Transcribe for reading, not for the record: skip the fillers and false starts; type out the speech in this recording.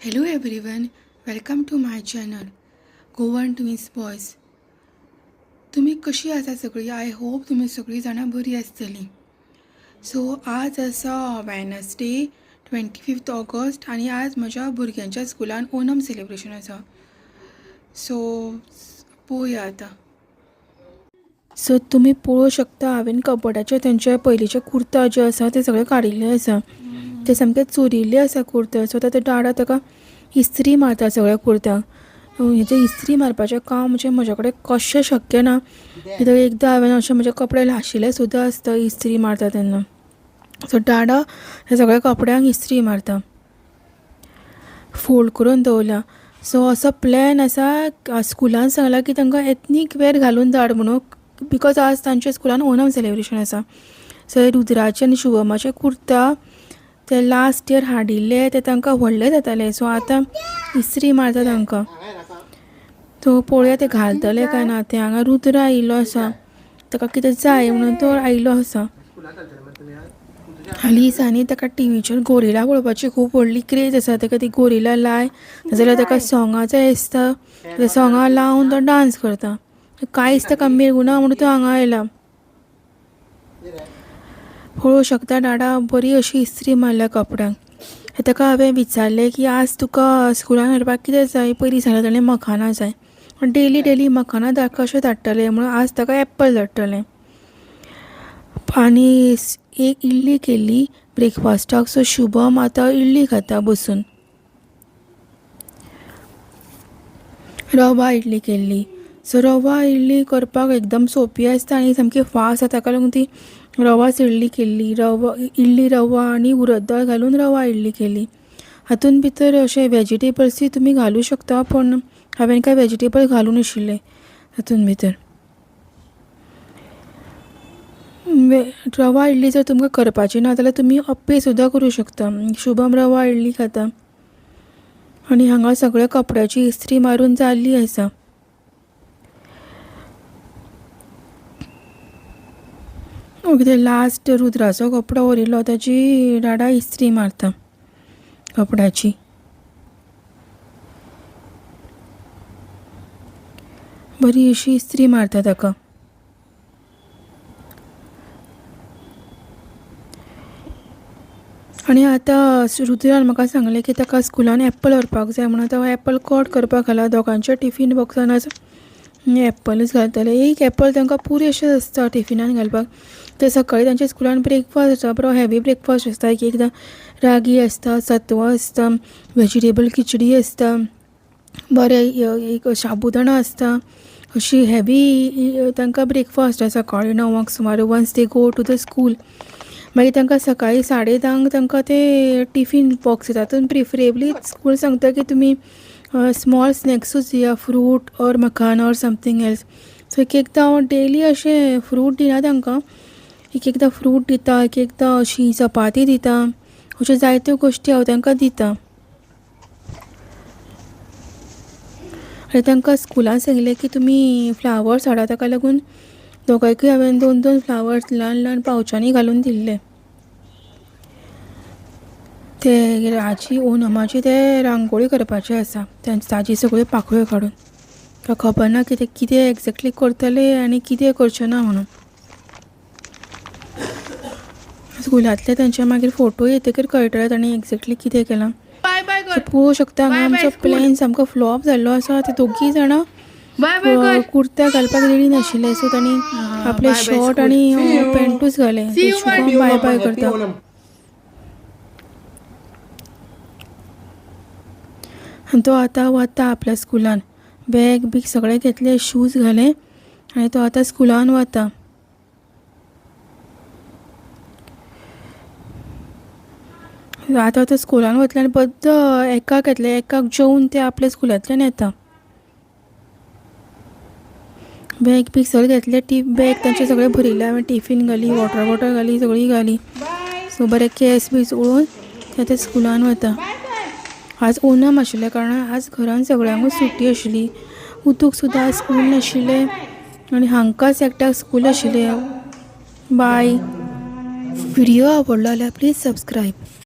Hello everyone, welcome to my channel Goan twins boys. तुम्ही कशी आसा सगळी? आय होप तुम्ही सगळी जाणां बरी आसतली. सो आज आसा वेनसडे 25 ऑगस्ट आणि आज म्हज्या भुरग्यांच्या स्कुलान ओणम सेलिब्रेशन आसा. सो पळोवया आतां. सो तुम्ही पळोवंक शकता हांवें कपड्याचे तेंचे पयलींचे कुर्ता जे आसा ते सगळे काडिल्ले आसा. ते सामके चुरिल्ले आसा कुर्ते. सो ते डाडा ताका इस्त्री मारता सगळ्या कुर्त्यांक. हेजे इस्त्री मारपाचें काम म्हणजे म्हजे कडेन कशें शक्य ना, कित्याक एकदां हांवें अशें म्हजे कपडे लाशिल्ले सुद्दां आसता इस्त्री मारता तेन्ना. सो डाडा हे सगळ्या कपड्यांक इस्त्री मारता, फोल्ड करून दवरल्या. सो असो प्लॅन आसा. स्कुलान सांगला की तांकां एथनीक वेअर घालून धाड म्हणून, बिकॉज आज तांच्या स्कुलान ओणम सेलिब्रेशन आसा. सो रुद्राचे आनी शुभमाचे कुर्ता ते लास्ट इयर हाडिल्ले ते तांकां व्हडले जाताले. सो आतां इस्त्री मारता तांकां. तो पळोवया ते घालतले काय ना ते. हांगा रुद्र आयिल्लो आसा, ताका कितें जाय म्हणून तो आयिल्लो आसा. हालीं दिसांनी ताका टीव्हीचेर गोरिला पळोवपाची खूब व्हडली क्रेज आसा. ताका ती गोरिला लाय जाल्यार ताका सोंगां जाय आसता. ते सोंगां लावन तो डान्स करता. कांयच ताका मेळुना म्हणून तो हांगा आयला. पळोवंक शकता डाडा बरी अशी इस्त्री मारल्या कपड्यांक. ताका हांवें विचारलें की आज तुका स्कुलान व्हरपाक कितें जाय. पयलीं सांगलें ताणें मखाना जाय. डेली मखाना कशें धाडटलें म्हणून आज ताका एप्पल धाडटलें. आनी एक इडली केल्ली ब्रेकफास्टाक. सो शुभम आतां इडली खाता बसून. रवा इडली केल्ली. सो रवा इडली करपाक एकदम सोंपी आसता आनी सामकी फास्ट आसा. ताका लागून ती रवाच इडली केल्ली. रवा आनी उरद दाळ घालून रवा इडली केली. हातून भितर अशें वेजिटेबल्सूय तुमी घालूं शकता, पण हांवें कांय वेजिटेबल घालूं नाशिल्ले हातून भितर. रवा इडली जर तुमकां करपाची ना जाल्यार तुमी अप्पे सुद्दां करूं शकता. शुभम रवा इडली खाता. आनी हांगा सगळ्या कपड्याची इस्त्री मारून जाल्ली आसा. कितें लास्ट रुद्राचो कपडो उरिल्लो ताची डाडा इस्त्री मारता कपड्याची. बरी अशी इस्त्री मारता ताका. आनी आतां रुद्रान म्हाका सांगलें की ताका स्कुलान एप्पल व्हरपाक जाय म्हणून तो एप्पल कट करपाक घाला. दोगांच्या टिफीन बॉक्सान आज एप्पलूच घालतले. एक एप्पल तांकां पुरी अशें आसता टिफिनान घालपाक. ते सकाळीं तांच्या स्कुलान ब्रेकफास्ट आसता, बरो हेवी ब्रेकफास्ट आसता. एकदां रागी आसता, सत्व आसता, वेजिटेबल खिचडी आसता, बरें एक शाबुदाणा आसता. अशी हेवी तांकां ब्रेकफास्ट आसा सकाळीं 9 सुमार once they go to the school. मागीर तांकां सकाळीं 10:30 तांकां ते टिफीन बॉक्स येता. तातूंत प्रिफरेबली स्कूल सांगता की तुमी स्मॉल स्नॅक्सूच दिया, fruit or makhana or something else. So एकदां हांव डेली अशें फ्रूट दिना तांकां. एकदां फ्रूट दिता, एकदां अशी चपाती दिता. अश्यो जायत्यो गोश्टी हांव तांकां दिता. आनी तांकां स्कुलान सांगलें की तुमी फ्लावर्स हाडा. ताका लागून दोगांयकूय हांवें 2 फ्लावर्स ल्हान पावचांनी घालून दिल्ले. ते राजी ओणमाची ते रांगोळी करपाची आसा. ताजी सगळ्यो पाकळ्यो काडून. ताका खबर ना कितें एक्झॅक्टली करतले आनी कितें करचें ना म्हणून. स्कुलांतले तांचे मागीर फोटो येतकीर कळटले ताणें एक्झॅक्टली कितें केलां. पळोवंक शकता हांगा आमचो प्लॅन सामको फ्लॉप जाल्लो आसा. ते दोगी जाणां कुर्ता घालपाक रेडी नाशिल्ले. सो तांणी आपले शॉर्ट आनी पॅन्टूच घाले. शुभम बाय बाय करता. आनी तो आतां वता आपल्या स्कुलान. बॅग बीग सगळे घेतले, शूज घाले आनी तो आतां स्कुलान वता. आतां तो स्कुलान वतले आनी बद्द एकाक येतले. एकाक जेवन ते आपल्या स्कुलांतल्यान येता. बॅग बीग सगळे घेतले. बॅग तांचे सगळे भरिल्ले. हांवें टिफीन घाली, वॉटर बॉटल घाली, सगळी घाली. सो बरें केस बी उडोवन ते स्कुलान वता. आज ओणम आशिल्ल्या कारणान आज घरान सगळ्यांकूच सुटी आशिल्ली. उतूक सुद्दां आज स्कूल नाशिल्लें आनी हांकांच एकट्याक स्कूल आशिल्लें. बाय. व्हिडिओ आवडलो जाल्यार प्लीज सबस्क्रायब.